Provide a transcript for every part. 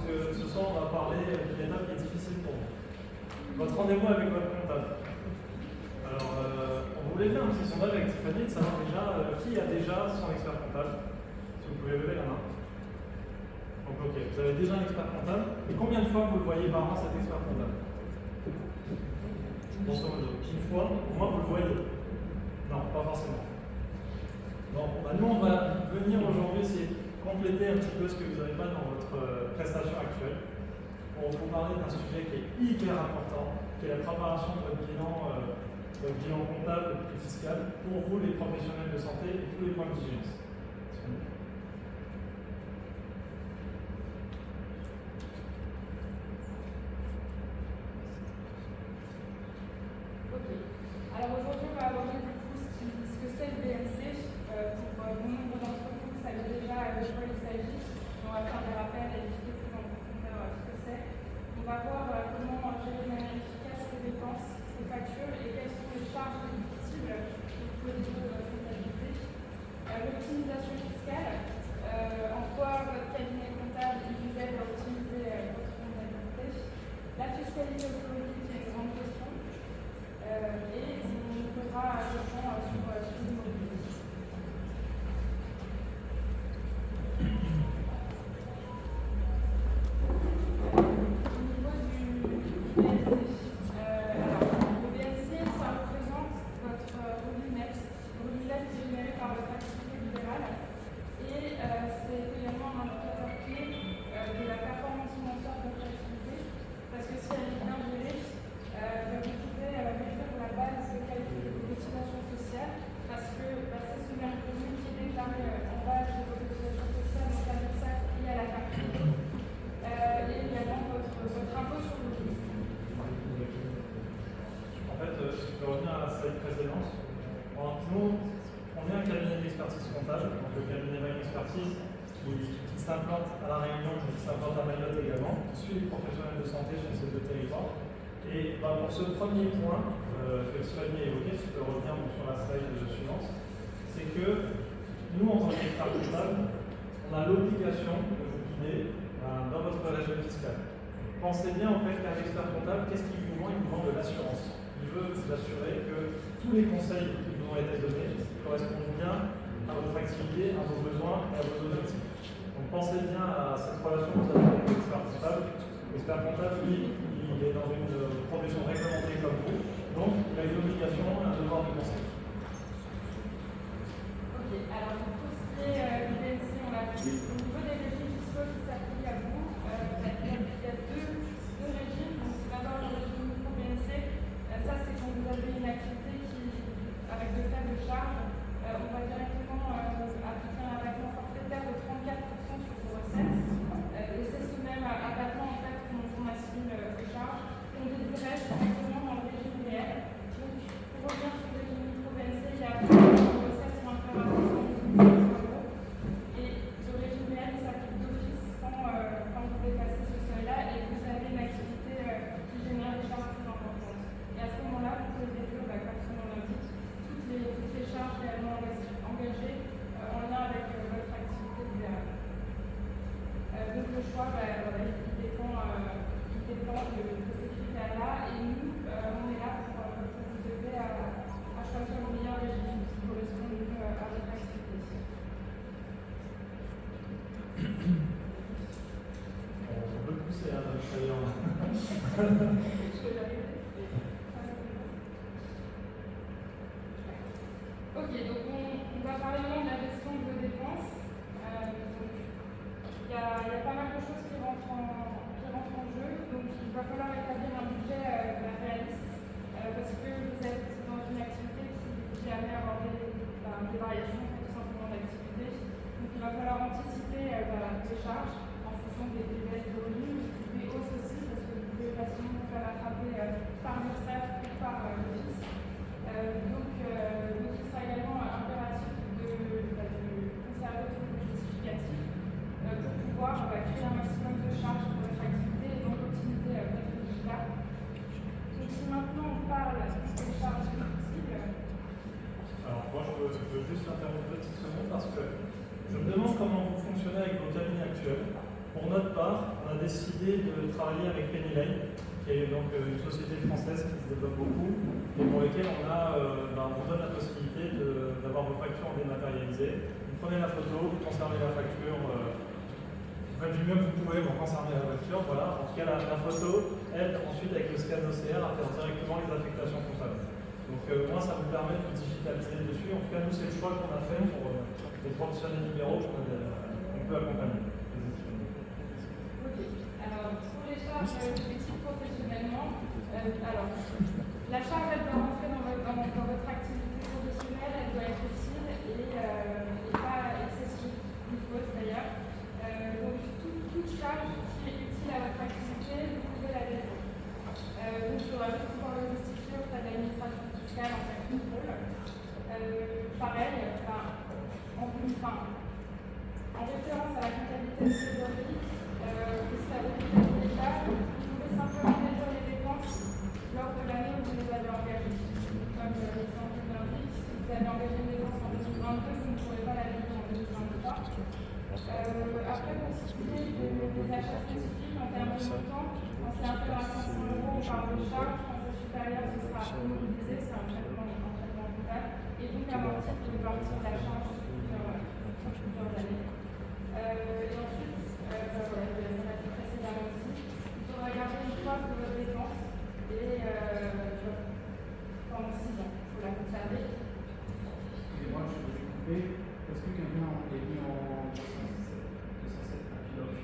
que ce soir, on va parler d'une étape qui est difficile pour vous. Votre rendez-vous avec votre comptable. Alors, on voulait faire un petit sondage avec Tiffany de savoir déjà qui a déjà son expert comptable. Si vous pouvez lever la main. Donc, ok, vous avez déjà un expert comptable. Et combien de fois vous le voyez par an, cet expert comptable? Grosso modo, une fois, au moins vous le voyez. Non, pas forcément. Bon, bah nous, on va venir aujourd'hui essayer de compléter un petit peu ce que vous n'avez pas dans votre prestation actuelle pour vous parler d'un sujet qui est hyper important, qui est la préparation de votre bilan comptable et fiscal pour vous, les professionnels de santé et tous les points de vigilance. Ok. Alors aujourd'hui, on va aborder du coup ce que c'est le BNC. Pour bon nombre d'entre vous, vous savez déjà de quoi il s'agit. On va faire des rappels et expliquer plus en profondeur ce que c'est. On va voir comment gérer de manière efficace ses dépenses, ses factures et quelles sont les charges déductibles au niveau de votre comptabilité. L'optimisation fiscale, en quoi votre cabinet comptable vous aide à optimiser votre comptabilité. La fiscalité écologique, qui est une grande question. Et on posera l'argent sur l'immobilier. Au niveau du BNC, alors le BNC, ça représente votre revenu net généré par votre activité libérale et c'est également un indicateur clé de la performance financière de votre activité parce que si elle est bien gérée, vous pouvez réduire la base de calcul de vos cotisations sociales parce que c'est ce même revenu qui est déclaré en base de vos cotisations sociales donc à l'URSSAF et à la carte et également votre impôt sur le revenu. En fait, je peux revenir à la slide précédente. Nous, on est un cabinet d'expertise comptable, donc le cabinet Vagne Expertise qui s'implante à La Réunion, qui s'implante à Mayotte également, qui suit les professionnels de santé sur ces deux territoires. Et pour ce premier point que Tiffany a évoqué, si tu peux revenir sur la slide suivante, c'est que nous, en tant qu'experts comptables, on a l'obligation de vous guider dans votre régime fiscal. Pensez bien en fait qu'un expert comptable, qu'est-ce qu'il vous vend? Il vous vend de l'assurance. Il veut vous assurer que tous les conseils qui vous ont été donnés correspondent bien à votre activité, à vos besoins et à vos objectifs. Donc pensez bien à cette relation que vous avez avec l'expert comptable. L'expert comptable, lui, il est dans une profession réglementée comme vous, donc il a une obligation, un devoir de conseil. Ok, alors pour tout ce qui est du BNC, on l'a vu. Au niveau des régimes fiscaux qui s'appliquent à vous, il y a deux régimes. Donc d'abord le régime micro-BNC, ça c'est quand vous avez une activité avec de faibles charges, on va directement appliquer un abattement forfaitaire de 34% sur vos recettes. Et c'est ce même abattement en fait qu'on assimile aux charges, qu'on déduirait directement dans le régime réel. Donc pour revenir sur le régime micro-BNC, il y a vos recettes sont inférieures à 100 000 euros. Et le régime réel s'applique d'office quand vous dépassez ce seuil-là et vous avez une activité qui génère des charges plus importantes. Et à ce moment-là, vous pouvez déduire, comme son nom l'indique, toutes les charges réellement engagées en lien avec votre activité libérale. Donc le choix, il dépend de ces critères-là et nous, on est là pour vous aider à choisir le meilleur régime qui correspond le mieux à votre activité. On peut pousser à notre tailleur. Ok, donc on va parler maintenant de la gestion de vos dépenses. Il y a pas mal de choses qui rentrent en jeu, donc il va falloir établir un budget réaliste parce que vous êtes dans une activité qui a amené à avoir des variations tout simplement d'activité. Donc il va falloir anticiper les charges en fonction des baisses de revenus, des hausses aussi parce que vous pouvez facilement vous faire attraper par l'URSSAF ou par le fisc. Donc il sera également impératif de conserver tout le justificatif pour pouvoir créer un maximum de charges pour votre activité et donc optimiser votre résultat. Donc si maintenant on parle des charges déductibles. Alors moi je veux juste interrompre une petite seconde parce que je me demande comment vous fonctionnez avec vos cabinets actuels. Pour notre part, on a décidé de travailler avec Penny Lane, qui est donc une société française qui se développe beaucoup, et pour laquelle on donne la possibilité d'avoir vos factures dématérialisées. Vous prenez la photo, vous conservez la facture, vous faites du mieux que vous pouvez pour conserver la facture. Voilà. En tout cas, la photo aide ensuite avec le scan OCR à faire directement les affectations comptables. Donc moi, ça vous permet de digitaliser dessus. En tout cas, nous, c'est le choix qu'on a fait pour les professionnels libéraux qu'on peut accompagner. Ok. Alors, sur les charges effectives professionnellement, la charge, elle doit rentrer dans votre activité professionnelle, elle doit être utile et pas excessive, ou fausse d'ailleurs. Donc, toute charge qui est utile à votre activité, vous pouvez la déduire. Donc, il faudra juste pouvoir le justifier auprès de l'administration fiscale en cas de contrôle. Pareil, en référence à la comptabilité de trésorerie, que ça vous dit déjà, vous pouvez simplement réduire les dépenses lors de l'année où vous les avez engagées. Comme l'exemple l'indique, si vous avez engagé une dépense en 2022, vous ne pourrez pas la réduire en 2023. Après, pour ce qui est des achats spécifiques en termes de montant, quand c'est inférieur à 500 €, on parle de charge. Quand c'est supérieur, ce sera immobilisé, c'est un traitement comptable. Et donc, amorti pour une partie de la charge sur plusieurs années. Et ensuite, voilà, je l'ai dit précédemment aussi, il faudra garder une trace de votre dépense et pendant 6 ans, il faut la conserver. Excusez-moi, je vais couper. Est-ce que quelqu'un est mis en 207 à pilote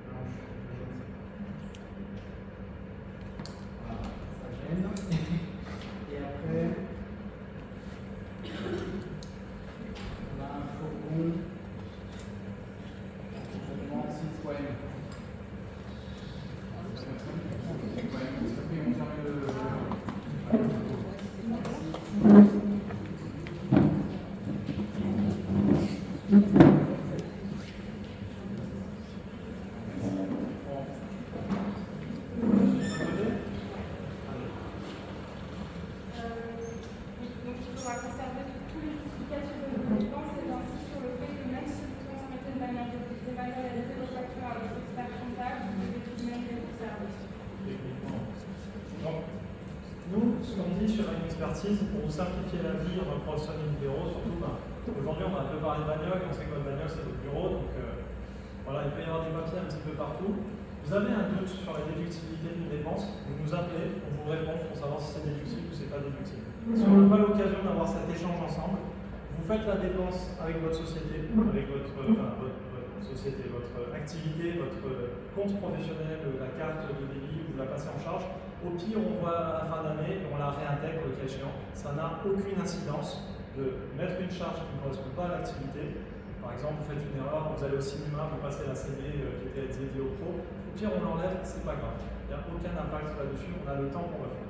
blanche, jaune? Voilà, ça gêne. Et après, on a un fourgon. Je demande 6 ouais. On ferme le. Pour vous simplifier la vie en professionnel libéraux, surtout aujourd'hui on va un peu parler de bagnole, on sait que votre bagnole c'est votre bureau, donc voilà, il peut y avoir des papiers un petit peu partout. Vous avez un doute sur la déductibilité d'une dépense, vous nous appelez, on vous répond pour savoir si c'est déductible ou c'est pas déductible. Si on n'a pas l'occasion d'avoir cet échange ensemble, vous faites la dépense avec votre société, avec votre activité, votre compte professionnel, la carte de débit, vous la passez en charge. Au pire, on voit à la fin d'année et on la réintègre le cas échéant. Ça n'a aucune incidence de mettre une charge qui ne correspond pas à l'activité. Par exemple, vous faites une erreur, vous allez au cinéma, vous passez la CD qui était dédiée au pro. Au pire, on l'enlève, c'est pas grave. Il n'y a aucun impact là-dessus, on a le temps pour le faire.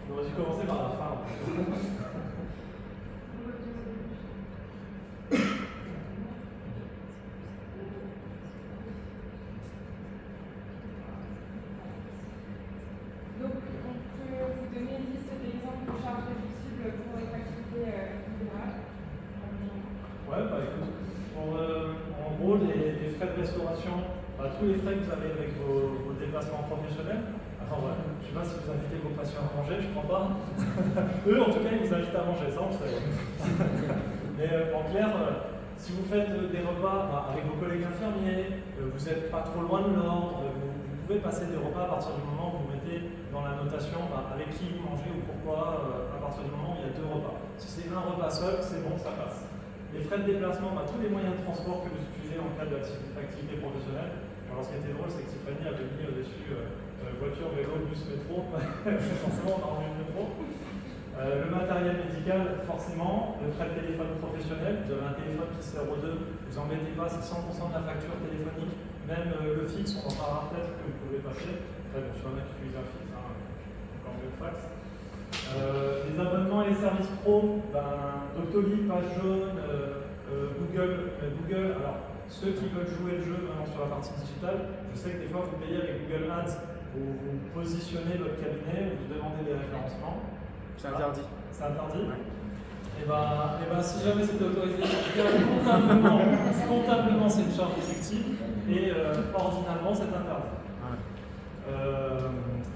On aurait dû commencer par la fin. Donc, on peut vous donner une liste d'exemples de charges déductibles pour votre activité libérale. Ouais, bah écoute, en gros, les frais de restauration, tous les frais que vous avez avec vos déplacements professionnels. Alors, ouais, je ne sais pas si vous invitez vos patients à manger, je ne crois pas. Eux, en tout cas, ils vous invitent à manger, ça on le sait. Mais en clair, si vous faites des repas avec vos collègues infirmiers, vous n'êtes pas trop loin de l'ordre, vous pouvez passer des repas à partir du moment où vous mettez dans la notation avec qui vous mangez ou pourquoi, à partir du moment où il y a 2 repas. Si c'est un repas seul, c'est bon, ça passe. Les frais de déplacement, tous les moyens de transport que vous utilisez en cas d'activité professionnelle. Alors, ce qui était drôle, c'est que Tiffany avait mis dessus voiture, vélo, bus, métro. Forcément, on a envie de métro. Le matériel médical, forcément. Le frais de téléphone professionnel. Vous avez un téléphone qui sert aux deux. Vous embêtez pas, c'est 100% de la facture téléphonique. Même le fixe, on en parlera peut-être que vous pouvez passer. Après, bon, si on a qui utilise un fixe, encore mieux le fax. Les abonnements et les services pro, Doctolib, Page Jaune, Google. Alors, ceux qui veulent jouer le jeu vraiment sur la partie digitale, je sais que des fois vous payez avec Google Ads, vous positionnez votre cabinet, vous demandez des référencements. C'est interdit. C'est interdit. Ouais. Et ben, si jamais c'était autorisé, comptablement c'est une charge déductible et ordinalement c'est interdit. Ouais.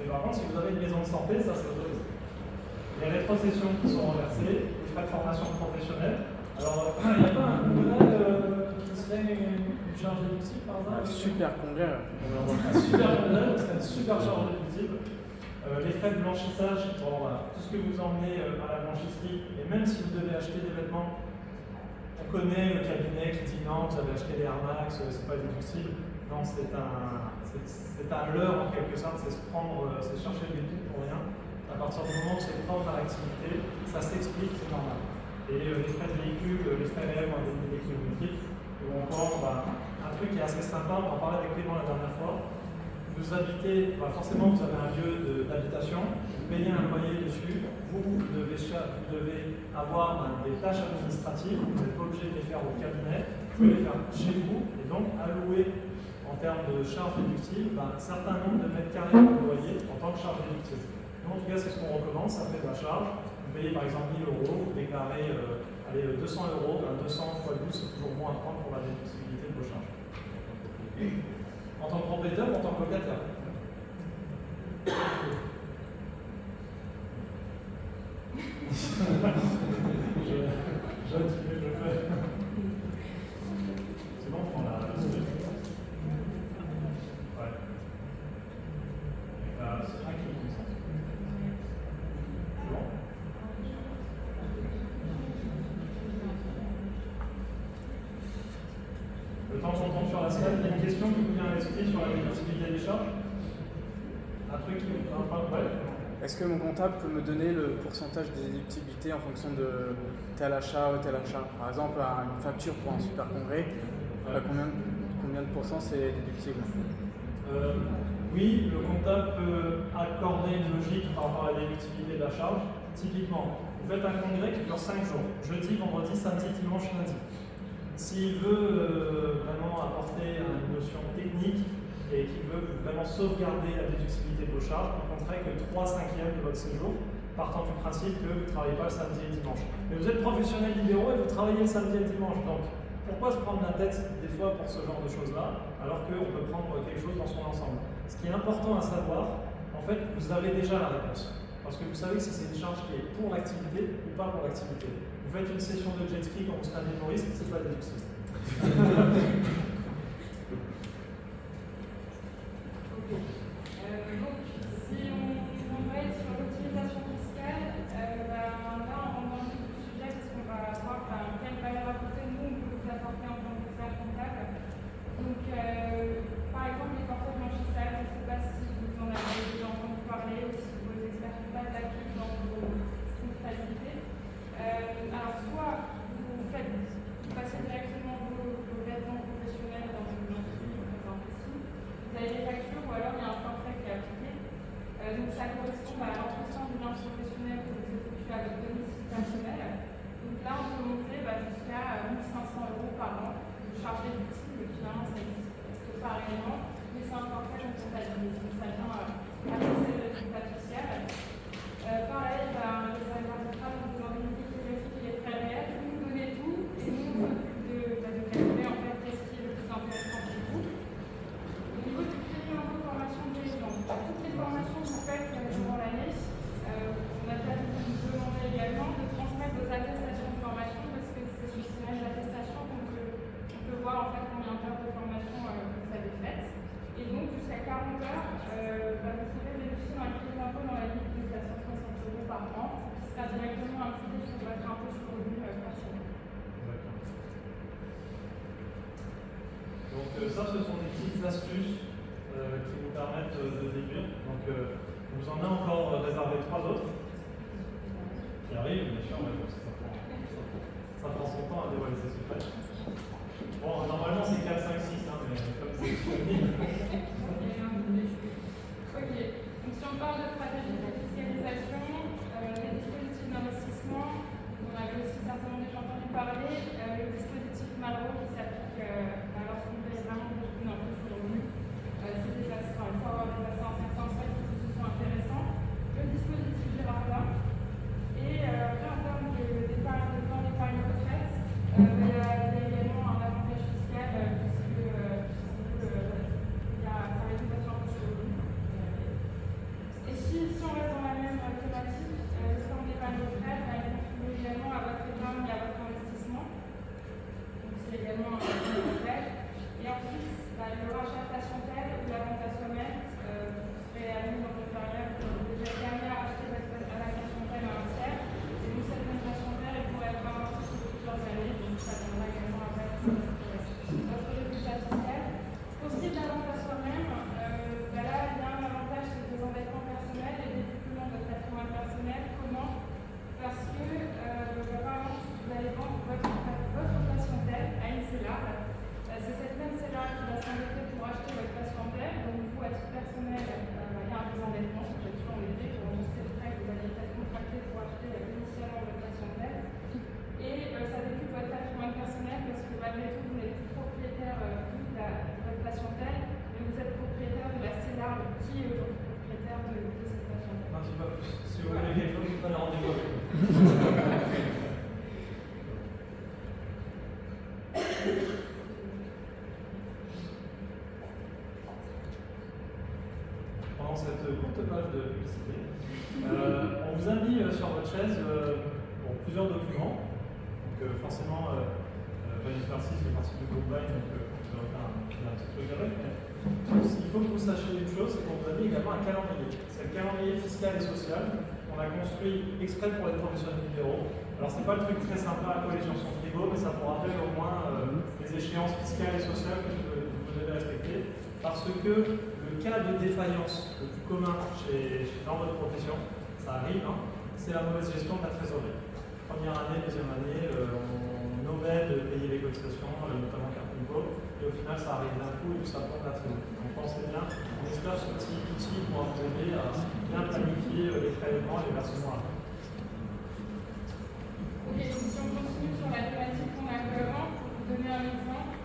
Et par contre, si vous avez une maison de santé, ça c'est autorisé. Les rétrocessions qui sont reversées, les frais de formation professionnelle. Alors, il n'y a pas un modèle qui serait une charge déductible par exemple? Super congrès. Un super modèle, c'est une super charge déductible. Les frais de blanchissage, bon, voilà, tout ce que vous emmenez à la blanchisserie, et même si vous devez acheter des vêtements, on connaît le cabinet qui dit non, vous avez acheté des Air Max, c'est pas déductible. Non, c'est un leurre en quelque sorte, c'est chercher des bouts pour rien. À partir du moment où c'est propre à l'activité, ça s'explique, c'est normal. Et les frais de véhicule, les frais réels ou indemnités kilométriques, ou encore un truc qui est assez sympa, on en parlait avec Clément la dernière fois. Vous habitez, forcément vous avez un lieu d'habitation, vous payez un loyer dessus, vous devez avoir des tâches administratives, vous n'êtes pas obligé de les faire au cabinet, vous pouvez les faire chez vous et donc allouer en termes de charges déductibles un certain nombre de mètres carrés de loyer en tant que charge déductible. Nous en tout cas c'est ce qu'on recommande, ça fait de la charge. Vous payez par exemple 1000 €, vous déclarez 200 €, 200 x 12 c'est toujours bon à prendre pour la déductibilité de vos charges. En tant que propriétaire ou en tant que locataire? je fais. C'est bon, on prend la suite. Ouais. C'est tranquille comme ça. C'est bon? Le temps qu'on tombe sur la slide, il y a une question qui vous vient à l'esprit sur la déductibilité des charges? Un truc qui vous parle? Ouais. Est-ce que mon comptable peut me donner le pourcentage de déductibilité en fonction de tel achat ou tel achat? Par exemple, une facture pour un super congrès, combien de pourcents c'est déductible? Oui, le comptable peut accorder une logique par rapport à la déductibilité de la charge. Typiquement, vous faites un congrès qui dure 5 jours, jeudi, vendredi, samedi, dimanche, lundi. S'il veut vraiment apporter une notion technique et qu'il veut vraiment sauvegarder la déductibilité de vos charges, il compterait que 3/5 de votre séjour, partant du principe que vous ne travaillez pas le samedi et le dimanche. Mais vous êtes professionnel libéraux et vous travaillez le samedi et le dimanche. Donc, pourquoi se prendre la tête des fois pour ce genre de choses-là, alors qu'on peut prendre quelque chose dans son ensemble? Ce qui est important à savoir, en fait, vous avez déjà la réponse. Parce que vous savez si c'est une charge qui est pour l'activité ou pas pour l'activité. Vous faites une session de jet ski quand vous serez un humoriste, c'est pas déductible. Donc, si on va être sur l'optimisation fiscale, là on rentre dans le sujet parce qu'on va voir quelle valeur ajoutée nous on peut vous apporter en tant qu'expert comptable. Donc, par exemple, les forfaits blanchissage, je ne sais pas si vous en avez déjà entendu parler ou si vos experts comptables l'appliquent dans vos comptabilités. Alors, soit vous passez directement vos vêtements professionnels dans une blanchisserie, dans un piscine, vous avez des factures ou alors il y a un forfait qui est appliqué. Donc ça correspond à l'entretien du linge professionnel que vous effectuez à votre domicile personnel. Donc là, on peut monter jusqu'à 1500 € par an de charge déductible. Finalement, ça n'existe pas réellement, mais c'est un forfait qu'on comptabilise. Donc ça vient afficher le résultat fiscal. Pareil, les salariés contrats, donc vous indemnités kilométriques et les frais réels, vous nous donnez tout et nous on s'occupe de calculer en fait qu'est-ce qui est le plus intéressant pour vous. Au niveau du crédit d'impôt formation dirigeante, toutes les formations que vous faites durant l'année, on a déjà vous demander également de transmettre vos attestations de formation parce que c'est sur ces mêmes attestations qu'on peut voir en fait combien d'heures de formation vous avez faites. Et donc jusqu'à 40 heures, vous serez bénéficier d'un crédit d'impôt dans la limite de 460 € par an, qui sera directement imputé sur votre impôt sur le revenu personnel. Donc ça, ce sont des petites astuces qui vous permettent de déduire. Donc vous en avez encore réservé 3 autres qui arrivent, bien sûr, mais bon, ça prend son temps à dévoiler ces secrets. Bon, normalement c'est 4, 5, 6, mais comme c'est disponible. Ok, donc si on parle de stratégie de fiscalisation, les dispositifs d'investissement, on avait aussi certainement déjà entendu parler, le dispositif Malraux qui s'applique lorsqu'on paye vraiment beaucoup d'impôts sur le revenu. C'est dépassé, il faut avoir dépassé un certain seuil pour que ce soit intéressant. Le dispositif Girardin, Pendant cette courte page de publicité, on vous a mis sur votre chaise plusieurs documents. Donc forcément, Vine Expertise fait partie du groupe Vine, donc vous allez faire un petit truc avec. Mais il faut que vous sachiez une chose, c'est qu'on vous a mis également un calendrier. C'est le calendrier fiscal et social qu'on a construit exprès pour les professionnels libéraux. Alors c'est pas le truc très sympa à coller sur son frigo, mais ça vous rappelle au moins les échéances fiscales et sociales que vous devez respecter. Parce que le cas de défaillance le plus commun dans votre profession, ça arrive, hein, c'est la mauvaise gestion de la trésorerie. Première année, deuxième année, on omet de payer les cotisations, notamment Carnico, et au final ça arrive d'un coup et ça prend de la trésorerie. Donc pensez bien, on espère ce petit outil pourra vous aider à bien planifier les prélèvements et les versements à faire. Ok, donc si on continue sur la thématique qu'on a actuellement, pour vous donner un exemple,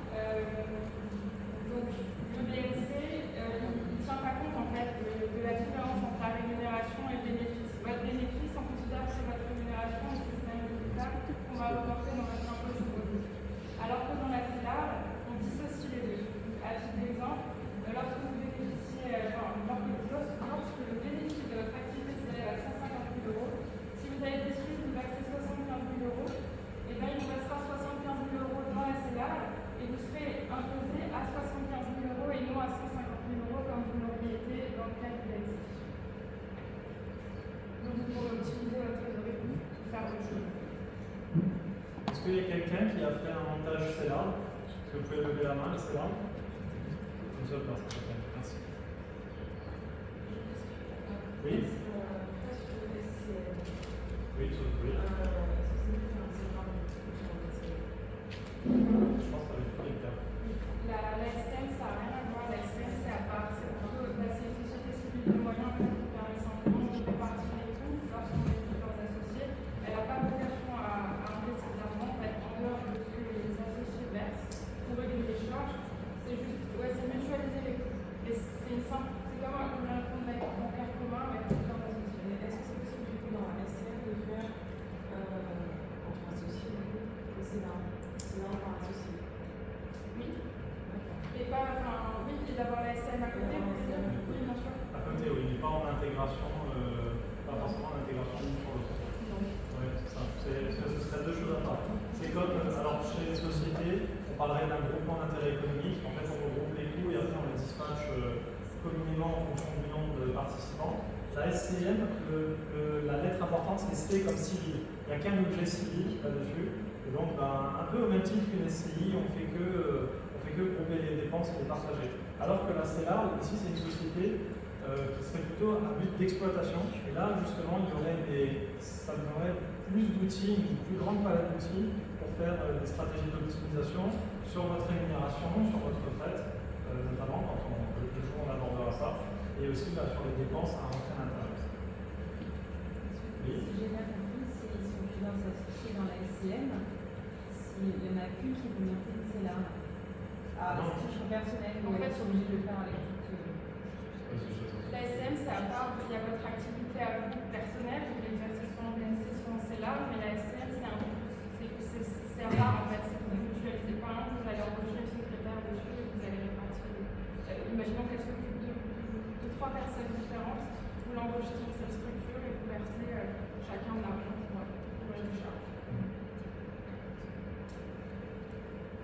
donc le BNC, il ne tient pas compte en fait de la différence entre la rémunération et le bénéfice. Votre bénéfice, on considère que c'est votre rémunération et c'est même le résultat qu'on va reporter dans votre impôt sur le revenu. Alors que dans la CELAR, on dissocie les deux. À titre d'exemple, lorsque vous bénéficiez, lorsque le bénéfice de votre activité s'élève à 150 000 €, si vous avez décidé de vous verser 75 000 €, et bien il vous restera 75 000 € dans la CELAR et vous serez imposé à 75 000 € et non à 150 000 € comme vous l'auriez été dans le cas du BNC. Donc vous pourrez optimiser votre trésorerie pour faire autre chose. Est-ce qu'il y a quelqu'un qui a fait un montage CELAR? Est-ce que vous pouvez lever la main, le CELAR? Une seule personne, merci. Oui? Oui, oui. Je pense que ça va être les cas. La STM, ça n'a rien à voir. La STM, c'est à part. C'est plutôt une société civile de moyens qui permet simplement de répartir les coûts lorsqu'on est plusieurs associés. Elle n'a pas vocation à investir d'argent en fait, en dehors de ce que les associés versent pour régler les charges. C'est juste, c'est mutualiser les coûts. Et c'est une simple, c'est comme un compte bancaire commun avec plusieurs associés. Est-ce que c'est possible du coup dans la SCM de faire entre associés du coup c'est là par associé? Oui. Et pas, enfin, oui, et d'avoir la SCM à côté, oui, bien sûr. À côté, oui, pas en intégration, pas forcément en intégration l'une sur l'autre. Oui, c'est ça. Ce serait deux choses à part. C'est comme, alors chez les sociétés, on parlerait d'un groupement d'intérêt économique. En fait, on regroupe les coûts et après on les dispatche communément en fonction du nombre de participants. La SCM, la lettre importante, c'est C comme civil. Il n'y a qu'un objet civil là-dessus. Et donc, un peu au même titre qu'une SCI, on fait que grouper les dépenses et les partager. Alors que la CELAR, ici, c'est une société qui serait plutôt à but d'exploitation. Et là, justement, ça donnerait plus d'outils, une plus grande palette d'outils pour faire des stratégies d'optimisation sur votre rémunération, sur votre retraite, notamment quand le jour on abordera ça, et aussi sur les dépenses à rentrer à l'intérieur. Oui. Si j'ai bien compris, s'ils sont plusieurs associés dans la SCM, s'il n'y en a qu'une qui veut monter une CELAR à titre personnel, En fait, ils sont obligés de le faire avec toute. La SCM, c'est à part, il y a votre activité à vous personnelle, vous l'exercez soit en BNC, soit en CELAR, mais la SCM, c'est un peu plus, c'est à part en fait, c'est que vous mutualisez. Par exemple, vous allez embaucher une secrétaire dessus et vous allez répartir. Imaginons qu'elle s'occupe de 3 personnes différentes, vous l'embauchez sur cette structure et vous versez chacun de l'argent pour une charge.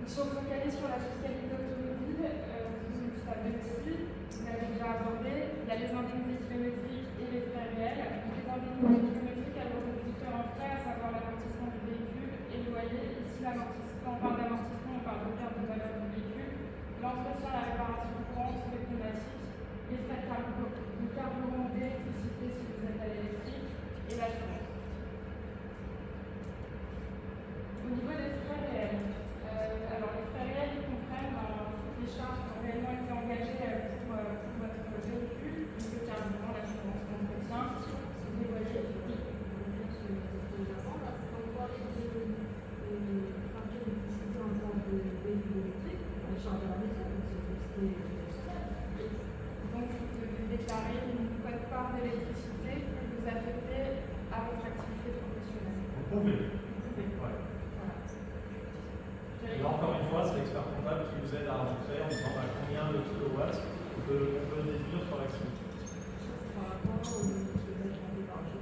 Si on se focalise sur la fiscalité automobile, vous le savez aussi, vous l'avez déjà abordé, il y a les indemnités kilométriques et les frais réels. Les indemnités kilométriques, elles regroupent différents frais, à savoir l'amortissement du véhicule et le loyer. Ici, quand on parle d'amortissement, on parle de perte de valeur du véhicule, l'entretien, la réparation courante, les pneumatiques, les frais de carburant, d'électricité si vous êtes à l'électrique et l'assurance. Au niveau des frais réels, alors les frais réels, ils comprennent pouvez. Vous pouvez. Ouais. Voilà. Et là, encore une fois, c'est l'expert comptable qui vous aide à arbitrer en disant combien de kilowatts on peut déduire sur l'activité. Par rapport au kilomètre par jour.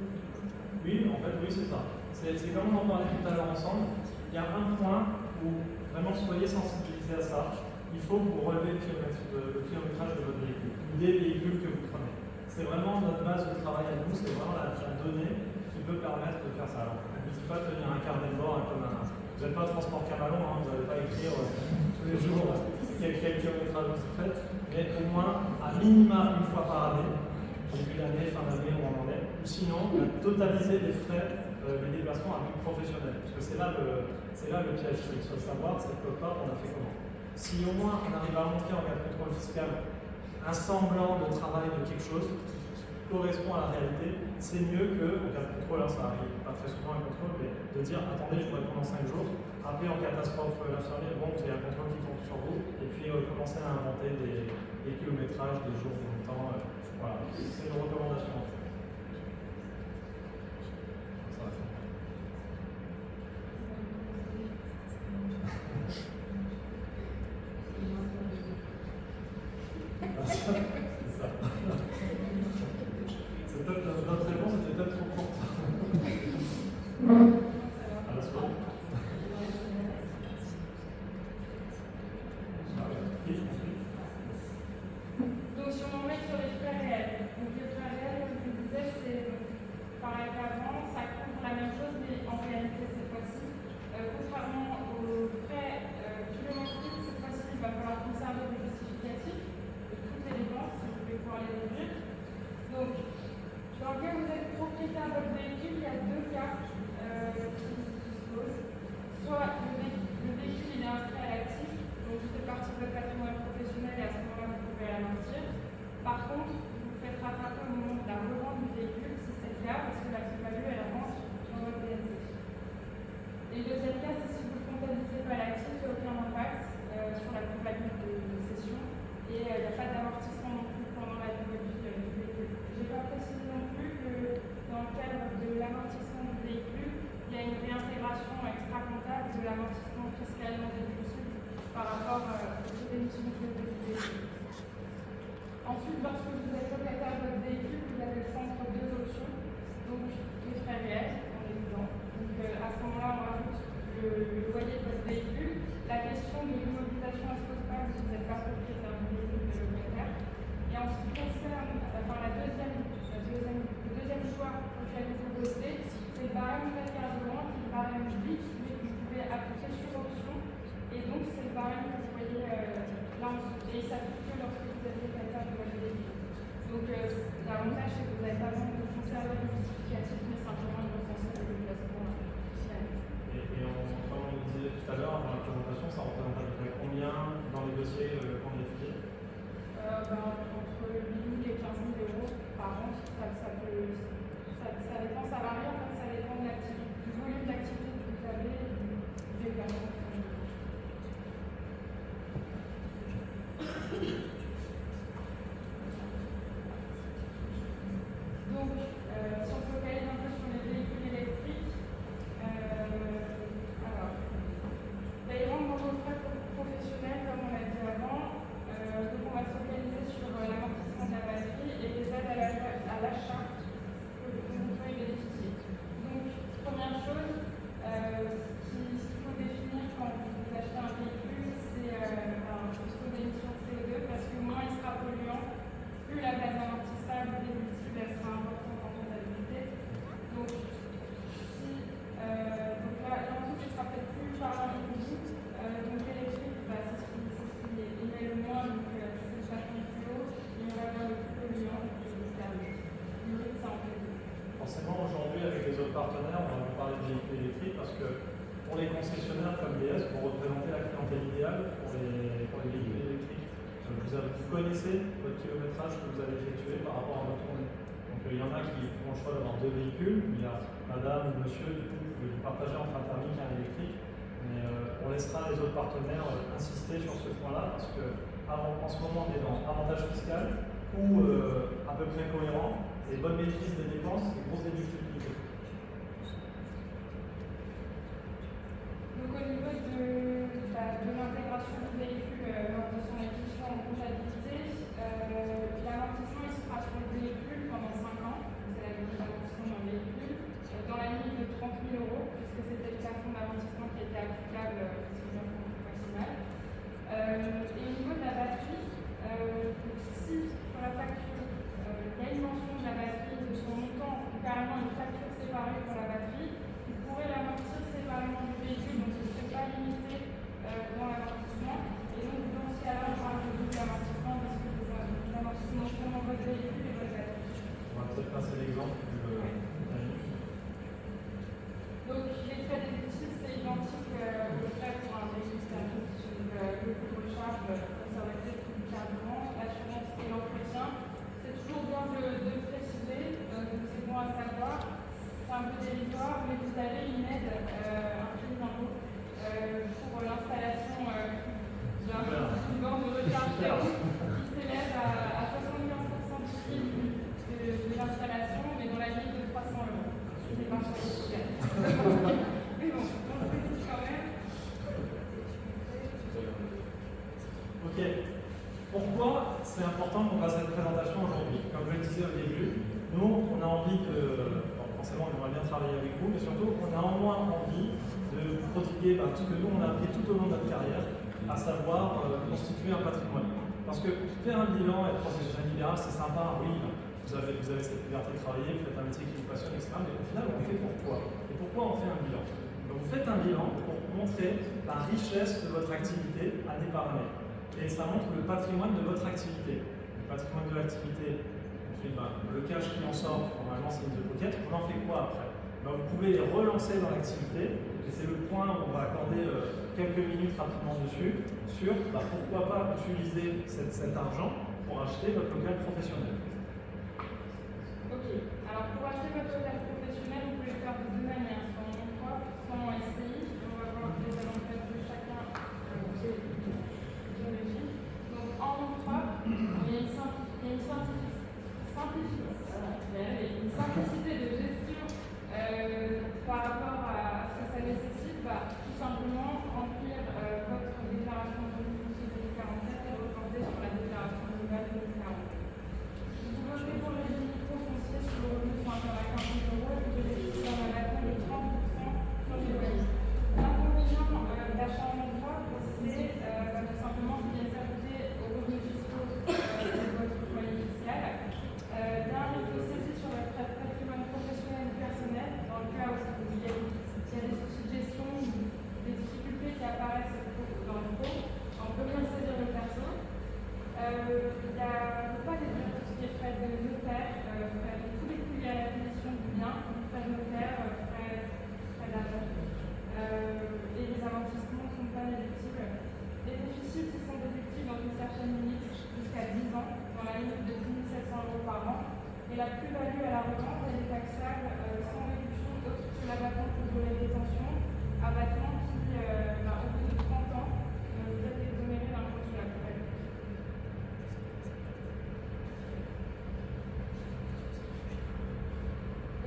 Oui, en fait, oui, c'est ça. C'est comme on en parlait tout à l'heure ensemble. Il y a un point où vraiment soyez sensibilisés à ça. Il faut que vous relevez le kilométrage de votre véhicule, ou des véhicules que vous prenez. C'est vraiment notre base de travail à nous, c'est vraiment la donnée qui peut permettre de faire ça. Alors, n'hésitez pas à tenir un carnet de bord comme un. Vous n'êtes pas transport Camalon, hein, vous n'allez pas écrire tous les jours quel kilométrage vous faites, mais au moins à minima une fois par année, début d'année, fin d'année, où on en est, ou sinon totaliser les frais, les déplacements à but professionnel. Parce que c'est là le piège, c'est qu'il faut savoir, c'est que on a fait comment. Si au moins on arrive à montrer en cas de contrôle fiscal un semblant de travail de quelque chose qui correspond à la réalité, c'est mieux qu'en cas de contrôle, ça arrive pas très souvent un contrôle, mais de dire attendez, je pourrais pendant 5 jours, après en catastrophe l'infirmier, bon, il y a un contrôle qui tombe sur vous, et puis commencer à inventer des kilométrages, des jours, des temps, voilà, c'est une recommandation. C'est ça. C'est peut-être notre réponse était peut-être trop courte. À la soirée. Donc si on en met sur les frais réels, donc les frais réels, comme je vous disais, c'est pareil qu'avant, ça couvre la même chose, mais en réalité cette fois-ci, contrairement aux frais kilométriques, cette fois-ci il va falloir conserver le justificatif de toutes les dépenses, si vous voulez pouvoir les réduire. Donc, dans le cas où vous êtes propriétaire de votre véhicule, il y a deux cas qui se posent. Soit le véhicule il est inscrit à l'actif, donc il fait partie de votre patrimoine professionnel et à ce moment-là vous pouvez l'amortir. Par contre, vous faites rattraper au moment de la revente du véhicule si c'est le cas, parce que la plus-value elle rentre dans votre BNC. Et le deuxième cas, c'est si vous ne comptabilisez pas l'actif, il n'y a aucun impact sur la plus-value de cession et il n'y a pas d'amortissement non plus pendant la durée de vie du véhicule. Je n'ai pas précisé non plus que dans le cadre de l'amortissement du véhicule, il y a une réintégration extra-comptable de l'amortissement fiscal non déductible par rapport aux émissions de CO2 du véhicule. Ensuite, lorsque vous êtes locataire de votre véhicule, vous avez le choix entre deux options. Donc, les frais réels, en évident. Donc, à ce moment-là, on rajoute le loyer de votre véhicule. La question de l'immobilisation ne se pose pas si vous n'êtes pas propriétaire du véhicule de locataire. Et en ce qui concerne le deuxième choix auquel vous proposez, c'est le barème frais de carburant, qui est le barème public, mais que vous pouvez appliquer sur option. Et donc, c'est le barème que vous voyez là en dessous. Et il s'applique que lorsque vous êtes locataire de votre véhicule. Donc, l'avantage, c'est que vous n'avez pas besoin de conserver le justificatif, mais simplement de recenser le déplacement fiscal. Et comme on le disait tout à l'heure, dans la présentation, ça représente à peu près combien dans les dossiers qu'on étudie Entre 8 000 et 15 000 euros par an, ça dépend, ça varie, en fait, ça dépend de du volume d'activité que vous avez et du déplacement. Donc, si on se focalise un peu sur les véhicules électriques, alors, ils rentrent dans vos frais professionnels, comme on l'a dit avant. Donc, on va se focaliser sur l'amortissement de la batterie et les aides à l'achat que vous pouvez bénéficier. Donc, première chose, ce qu'il faut définir quand vous achetez un véhicule, c'est un taux d'émission de CO2, parce que moins il sera polluant, plus la base amortissable déductible elle sera importante en comptabilité. Donc, là, ensuite, ce sera peut-être plus parlant pour vous. Donc, l'électrique, c'est ce qui émet le moins, donc c'est le plafond plus haut, et on va vers le plus polluant qui est le service. L'hybride, ça en fait deux. Forcément, aujourd'hui, avec les autres partenaires, on va vous parler de véhicules électriques parce que pour les concessionnaires comme DS, vous représentez la clientèle idéale pour les véhicules électriques. Vous connaissez votre kilométrage que vous avez effectué par rapport à votre tournée. Donc, il y en a qui font le choix d'avoir deux véhicules. Il y a madame ou monsieur, du coup, vous pouvez partager entre un thermique et un électrique. Mais on laissera les autres partenaires insister sur ce point-là parce que en ce moment, on est dans avantage fiscal ou à peu près cohérent et bonne maîtrise des dépenses et grosse déductibilité. Mais bon, on le précise quand même. Ok. Pourquoi c'est important qu'on fasse cette présentation aujourd'hui? Comme je le disais au début, nous, on a envie de... Bon, forcément, on aimerait bien travailler avec vous, mais surtout, on a au moins envie de vous prodiguer tout ce que nous, on a appris tout au long de notre carrière, à savoir constituer un patrimoine. Parce que faire un bilan et être professionnel libéral, c'est sympa, oui, vous avez cette liberté de travailler, vous faites un métier qui vous passionne, etc. Mais au final, on le fait pourquoi? Et pourquoi on fait un bilan? Donc, vous faites un bilan pour montrer la richesse de votre activité année par année. Et ça montre le patrimoine de votre activité. Le patrimoine de l'activité, ensuite, le cash qui en sort, normalement c'est une pocket, on en fait quoi après? Vous pouvez les relancer dans l'activité, et c'est le point où on va accorder quelques minutes rapidement dessus, sur pourquoi pas utiliser cet argent pour acheter votre local professionnel. Ok, alors pour acheter votre local professionnel, vous pouvez le faire de deux manières, soit en nom propre, soit en SCI. On va voir les avantages de chacun de régime. Donc en nom propre, il y a une simplicité de gestion par rapport à ce que ça nécessite, tout simplement remplir votre déclaration de revenus fonciers 2047 et reporter sur la déclaration globale 2040. Vous pouvez opter pour le régime micro-foncier sur le revenu supérieur à 40 000 € et vous bénéficiez d'un abattement de 30% sur les loyers. L'inconvénient d'achat en nom propre, c'est tout simplement qu'il vient s'ajouter aux revenus fiscaux de votre foyer fiscal. D'un niveau saisi sur votre patrimoine professionnel ou personnel, dans le cas où il y a des soucis de gestion ou des difficultés qui apparaissent dans le pro, on peut bien saisir le perso. Il n'y a pas déduire tout ce qui est frais de notaire, frais de tous les coûts liés à l'acquisition du bien, frais de notaire, frais d'agent. Et les amortissements ne sont pas déductibles. Les déficits qui sont déductibles dans une certaine limite jusqu'à 10 ans, dans la limite de 10 700 € par an. Et la plus-value à la revente, elle est taxable sans réduction autre que l'abattement pour durée de détention, abattement qui, au bout de 30 ans, vous êtes exonéré d'impôt sur la plus-value.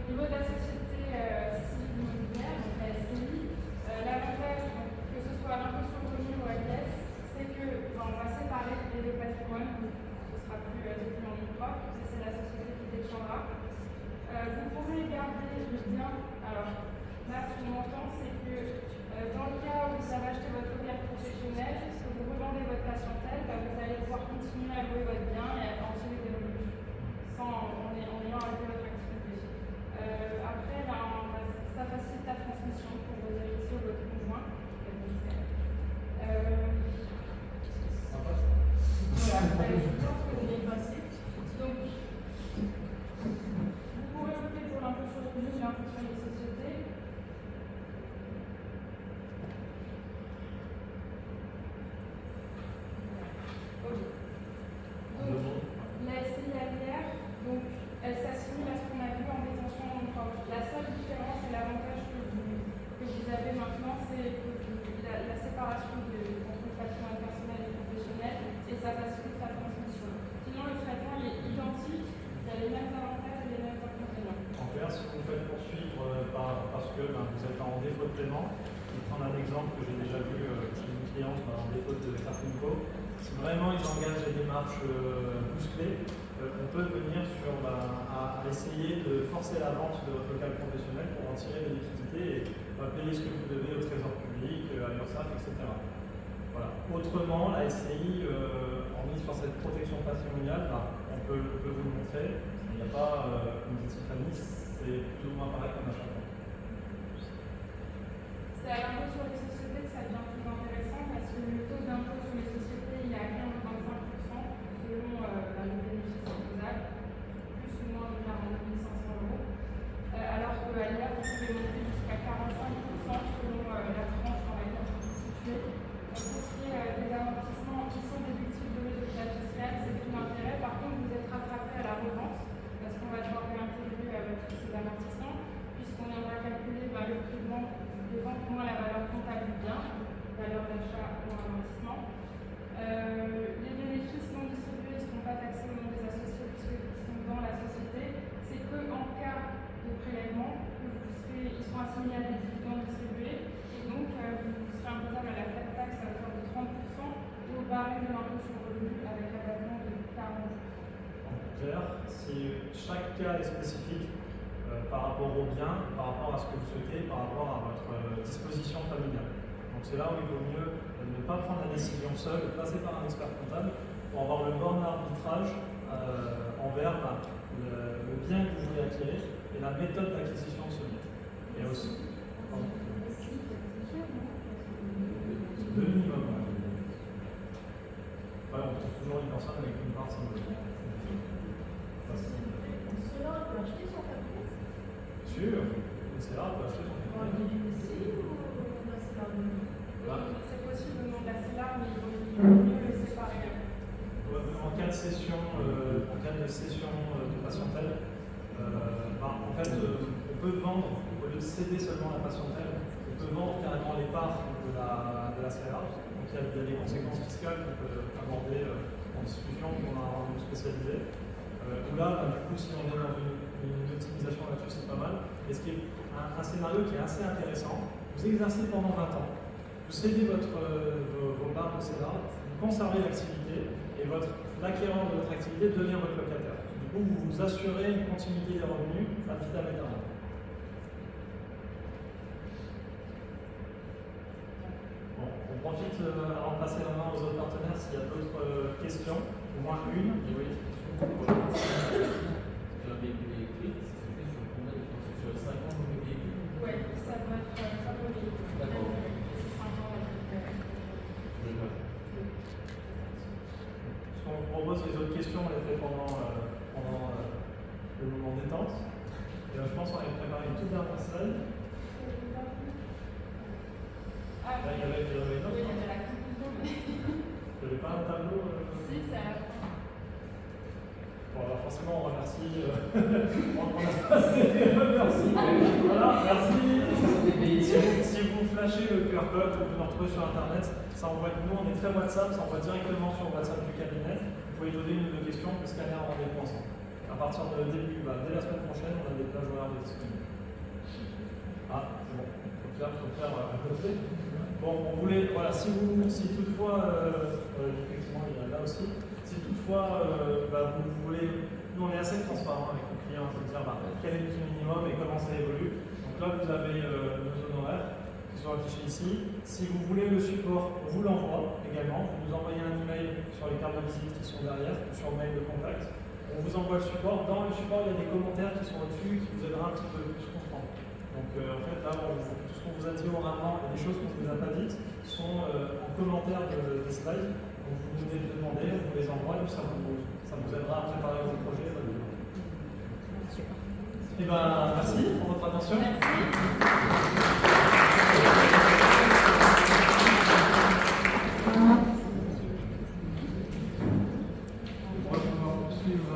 Au niveau de la société civile immobilière, donc la SCI, l'avantage, que ce soit l'impôt sur le revenu ou AIS, c'est qu'on va séparer les deux patrimoines, ce sera plus détenu en une fois, c'est la société qui détiendra. Vous pourrez garder le bien. Alors là, ce qu'on entend, c'est que dans le cas où vous avez acheté votre local professionnel, que vous revendez votre patientèle, vous allez pouvoir continuer à louer votre bien et à en tirer des revenus en ayant arrêté votre activité. Après, ça facilite la transmission pour vos héritiers ou votre conjoint. Voilà, je pense que vous avez passé. Donc, vous pourrez opter pour l'impôt sur le revenu et l'impôt sur les sociétés. Donc, la SCI APR, elle s'assimile à ce qu'on a vu en détention en propre. La seule différence et l'avantage que vous avez maintenant, c'est la séparation entre le patrimoine personnel et professionnel, et ça facilite la transmission. Sinon, le traitement est identique, il y a les mêmes avantages et les mêmes inconvénients. En clair, si vous faites poursuivre parce que vous êtes en défaut de paiement, je vais prendre un exemple que j'ai déjà vu chez une cliente en défaut de carte Inco. Si vraiment ils engagent des démarches musclées, on peut venir à essayer de forcer la vente de votre local professionnel pour en tirer des liquidités et payer ce que vous devez au trésor public, à l'URSSAF, etc. Voilà. Autrement, la SCI, en mise sur cette protection patrimoniale, on peut vous le montrer. Il n'y a pas, comme dit Stéphanie, c'est plus ou moins pareil qu'un achat. C'est à l'impôt sur les sociétés que ça devient plus intéressant parce que le taux d'impôt sur les sociétés il est à 15-25% selon le bénéfice imposable, plus ou moins de 42 500 €. Alors qu'à l'IA, vous pouvez monter jusqu'à 45% selon la tranche dans laquelle vous vous situez. Donc, pour ce qui est des amortissements qui sont déductibles de résultats fiscal, c'est tout l'intérêt. Par contre, vous êtes rattrapé à la revente parce qu'on va devoir réintégrer ces amortissements puisqu'on est en En clair, si chaque cas est spécifique par rapport au bien, par rapport à ce que vous souhaitez, par rapport à votre disposition familiale. Donc c'est là où il vaut mieux ne pas prendre la décision seule, de passer par un expert comptable pour avoir le bon arbitrage envers le bien que vous voulez acquérir et la méthode d'acquisition de ce bien. Et aussi, de minimum. Ouais, on trouve toujours une personne avec une part symbolique. Cela, on peut acheter son cabinet. Sûr, c'est là, on peut acheter son On cabinet. dit aussi ou on a cela de nous? C'est possible de non placer là, mais il vaut mieux le séparer. En cas de session, de patientèle, en fait, on peut vendre, au lieu de céder seulement la patientèle, on peut vendre carrément les parts de la SCRA. Donc il y a des conséquences fiscales qu'on peut aborder en discussion, qu'on a un spécialisé. Où là, du coup, si on est dans une optimisation là-dessus, c'est pas mal. Et ce qui est un scénario qui est assez intéressant, vous exercez pendant 20 ans, vous cédez vos parts de CELA, vous conservez l'activité et l'acquéreur de votre activité devient votre locataire. Du coup, vous vous assurez une continuité des revenus ad vitam aeternam. Bon, on profite avant de passer la main aux autres partenaires s'il y a d'autres questions, au moins une. Oui. Sur un véhicule électrique, ça se fait sur combien de temps? Sur 5 ans de véhicule? Oui, ça doit être favori. D'accord. C'est 5 ans. Ce qu'on vous propose, les autres questions, on les fait pendant le moment détente. Et je pense qu'on avait préparé une toute dernière slide. Ah, Là, il y avait une autre. oui, il y avait la conclusion, mais Il n'y avait pas un tableau. si, c'est à la fin. Bon, alors forcément, on remercie. On a passé des remercies. Voilà, merci. Si vous flashez le QR code, vous nous retrouvez sur Internet. Ça envoie, nous, on est très WhatsApp, ça envoie directement sur WhatsApp du cabinet. Vous pouvez poser une ou deux questions, on peut scanner un rendez-vous ensemble. À partir de dès la semaine prochaine, on a des plages horaires disponibles. Ah, c'est bon. Faut faire à côté. Bon, on voulait, voilà, si toutefois, effectivement, il y a là aussi, si toutefois, vous voulez, nous on est assez transparent avec nos clients, on peut dire quel est le prix minimum et comment ça évolue. Donc là, vous avez nos honoraires qui sont affichés ici. Si vous voulez le support, on vous l'envoie également. Vous nous envoyez un email sur les cartes de visite qui sont derrière, ou sur le mail de contact. On vous envoie le support. Dans le support, il y a des commentaires qui sont au-dessus qui vous aidera un petit peu plus comprendre. Donc en fait, là, tout ce qu'on vous a dit oralement et des choses qu'on ne vous a pas dites sont en commentaire des slides. Donc vous nous les demandez, on vous les envoie, et ça vous aidera à préparer vos projets. Et merci pour votre attention. Moi, je vais poursuivre